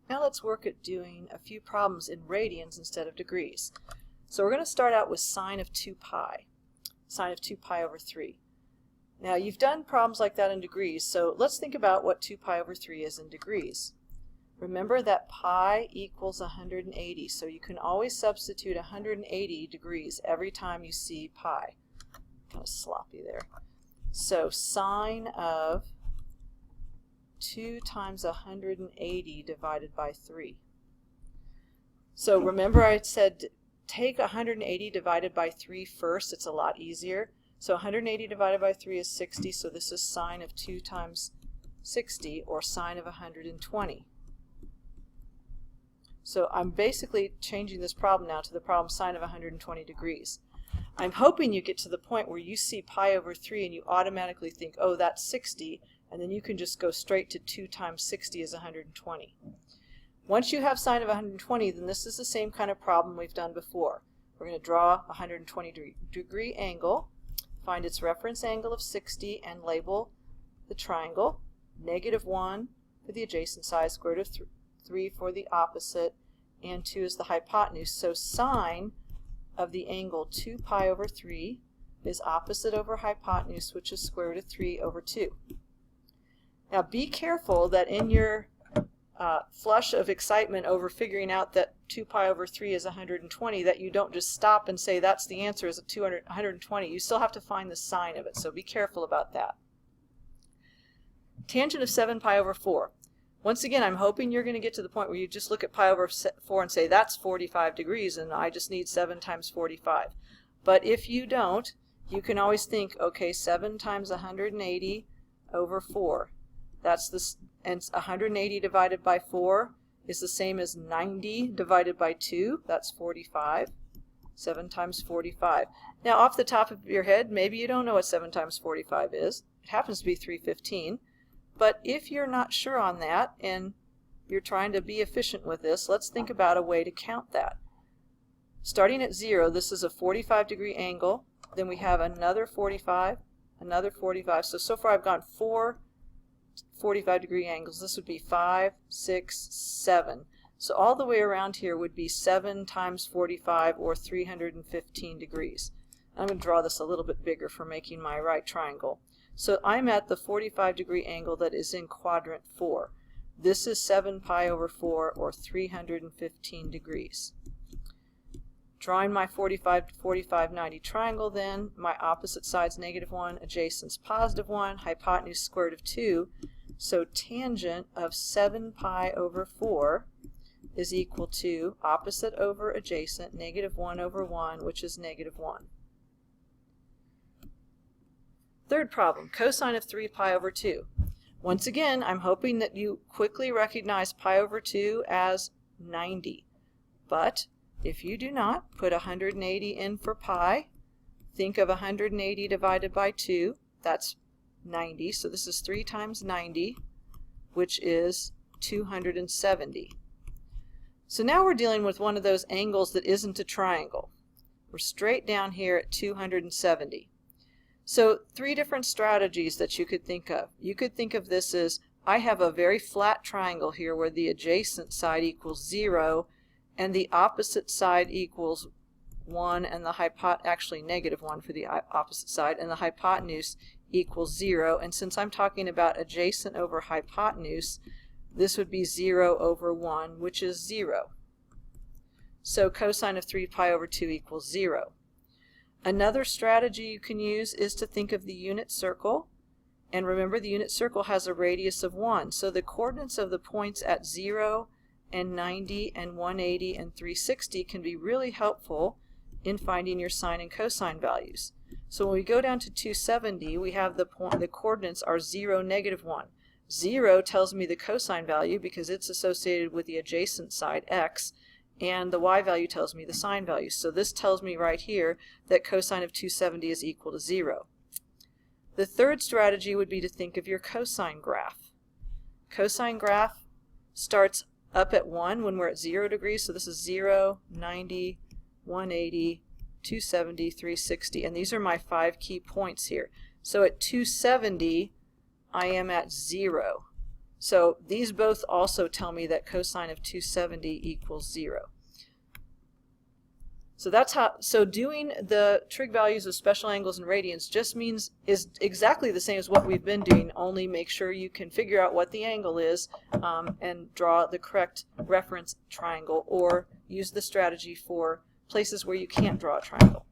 Now let's work at doing a few problems in radians instead of degrees. So we're going to start out with sine of 2 pi, sine of 2 pi over 3. Now you've done problems like that in degrees, so let's think about what 2 pi over 3 is in degrees. Remember that pi equals 180, so you can always substitute 180 degrees every time you see pi. Kind of sloppy there. So sine of 2 times 180 divided by 3. So remember I said take 180 divided by 3 first, it's a lot easier. So 180 divided by 3 is 60, so this is sine of 2 times 60, or sine of 120. So I'm basically changing this problem now to the problem sine of 120 degrees. I'm hoping you get to the point where you see pi over 3 and you automatically think, oh, that's 60, and then you can just go straight to 2 times 60 is 120. Once you have sine of 120, then this is the same kind of problem we've done before. We're going to draw a 120 degree angle, find its reference angle of 60, and label the triangle. -1 for the adjacent side, square root of 3 for the opposite, and 2 is the hypotenuse. So sine of the angle 2 pi over 3 is opposite over hypotenuse, which is square root of 3 over 2. Now be careful that in your flush of excitement over figuring out that 2 pi over 3 is 120, that you don't just stop and say that's the answer is 120. You still have to find the sine of it, so be careful about that. Tangent of 7 pi over 4. Once again, I'm hoping you're going to get to the point where you just look at pi over 4 and say that's 45 degrees and I just need 7 times 45. But if you don't, you can always think, okay, 7 times 180 over 4. That's this, and 180 divided by 4 is the same as 90 divided by 2. That's 45. 7 times 45. Now off the top of your head, maybe you don't know what 7 times 45 is. It happens to be 315. But if you're not sure on that and you're trying to be efficient with this, let's think about a way to count that. Starting at 0, this is a 45 degree angle. Then we have another 45, another 45. So far I've gone 4 45 degree angles. This would be 5, 6, 7. So all the way around here would be 7 times 45, or 315 degrees. I'm going to draw this a little bit bigger for making my right triangle. So I'm at the 45 degree angle that is in quadrant 4. This is 7 pi over 4, or 315 degrees. Drawing my 45 to 45, 90 triangle then, my opposite side's -1, adjacent's +1, hypotenuse square root of 2. So tangent of 7 pi over 4 is equal to opposite over adjacent, -1 over 1, which is -1. Third problem, cosine of 3 pi over 2. Once again, I'm hoping that you quickly recognize pi over 2 as 90. But if you do not, put 180 in for pi. Think of 180 divided by 2. That's 90. So this is 3 times 90, which is 270. So now we're dealing with one of those angles that isn't a triangle. We're straight down here at 270. So 3 different strategies that you could think of. You could think of this as, I have a very flat triangle here where the adjacent side equals 0 and the opposite side equals 1, and the actually -1 for the opposite side, and the hypotenuse equals 0. And since I'm talking about adjacent over hypotenuse, this would be 0 over 1, which is 0. So cosine of 3 pi over 2 equals 0. Another strategy you can use is to think of the unit circle, and remember the unit circle has a radius of 1, so the coordinates of the points at 0 and 90 and 180 and 360 can be really helpful in finding your sine and cosine values. So when we go down to 270, we have the coordinates are 0, -1. 0 tells me the cosine value because it's associated with the adjacent side, x, and the y value tells me the sine value. So this tells me right here that cosine of 270 is equal to 0. The third strategy would be to think of your cosine graph. Cosine graph starts up at 1 when we're at 0 degrees, so this is 0, 90, 180, 270, 360, and these are my 5 key points here. So at 270, I am at 0. So these both also tell me that cosine of 270 equals 0. So that's how. So doing the trig values of special angles and radians just is exactly the same as what we've been doing. Only make sure you can figure out what the angle is and draw the correct reference triangle, or use the strategy for places where you can't draw a triangle.